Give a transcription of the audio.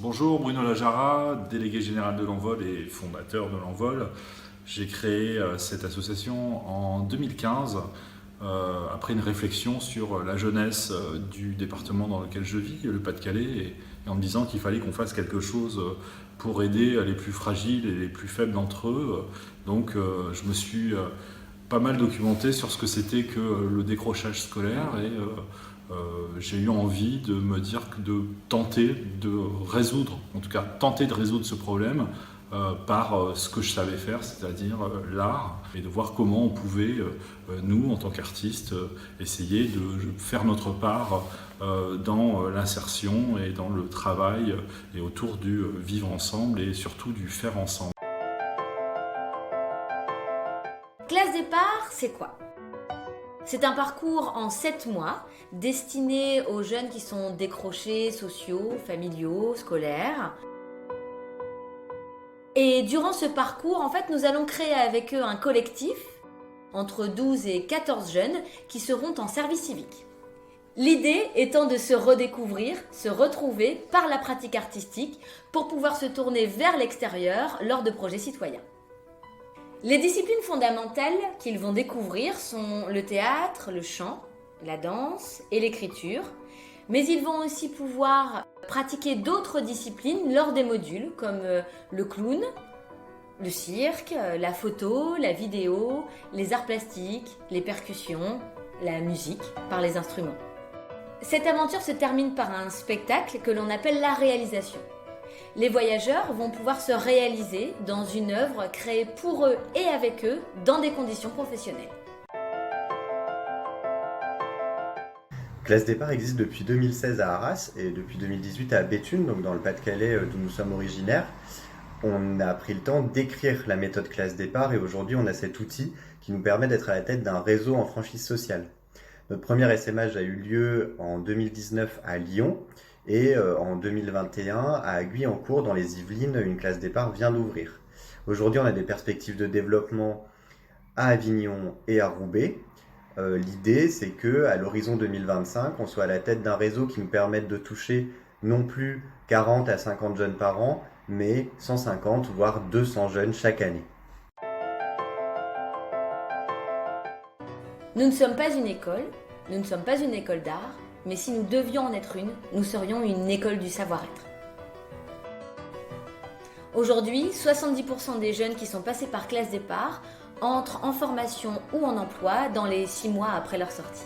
Bonjour, Bruno Lajara, délégué général de l'Envol et fondateur de l'Envol. J'ai créé cette association en 2015 après une réflexion sur la jeunesse du département dans lequel je vis, le Pas-de-Calais, et en me disant qu'il fallait qu'on fasse quelque chose pour aider les plus fragiles et les plus faibles d'entre eux. Donc je me suis pas mal documenté sur ce que c'était que le décrochage scolaire et j'ai eu envie de me dire de tenter de résoudre, en tout cas tenter de résoudre ce problème par ce que je savais faire, c'est-à-dire l'art, et de voir comment on pouvait, nous, en tant qu'artistes, essayer de faire notre part dans l'insertion et dans le travail et autour du vivre ensemble et surtout du faire ensemble. Classe départ, c'est quoi? C'est un parcours en 7 mois destiné aux jeunes qui sont décrochés sociaux, familiaux, scolaires. Et durant ce parcours, en fait, nous allons créer avec eux un collectif entre 12 et 14 jeunes qui seront en service civique. L'idée étant de se redécouvrir, se retrouver par la pratique artistique pour pouvoir se tourner vers l'extérieur lors de projets citoyens. Les disciplines fondamentales qu'ils vont découvrir sont le théâtre, le chant, la danse et l'écriture, mais ils vont aussi pouvoir pratiquer d'autres disciplines lors des modules comme le clown, le cirque, la photo, la vidéo, les arts plastiques, les percussions, la musique par les instruments. Cette aventure se termine par un spectacle que l'on appelle la réalisation. Les voyageurs vont pouvoir se réaliser dans une œuvre créée pour eux et avec eux dans des conditions professionnelles. Classe départ existe depuis 2016 à Arras et depuis 2018 à Béthune, donc dans le Pas-de-Calais d'où nous sommes originaires. On a pris le temps d'écrire la méthode classe départ et aujourd'hui on a cet outil qui nous permet d'être à la tête d'un réseau en franchise sociale. Notre premier essaimage a eu lieu en 2019 à Lyon et en 2021 à Guyancourt dans les Yvelines, une classe départ vient d'ouvrir. Aujourd'hui on a des perspectives de développement à Avignon et à Roubaix. L'idée c'est que à l'horizon 2025 on soit à la tête d'un réseau qui nous permette de toucher non plus 40 à 50 jeunes par an, mais 150 voire 200 jeunes chaque année. Nous ne sommes pas une école, nous ne sommes pas une école d'art, mais si nous devions en être une, nous serions une école du savoir-être. Aujourd'hui, 70% des jeunes qui sont passés par classe départ entrent en formation ou en emploi dans les 6 mois après leur sortie.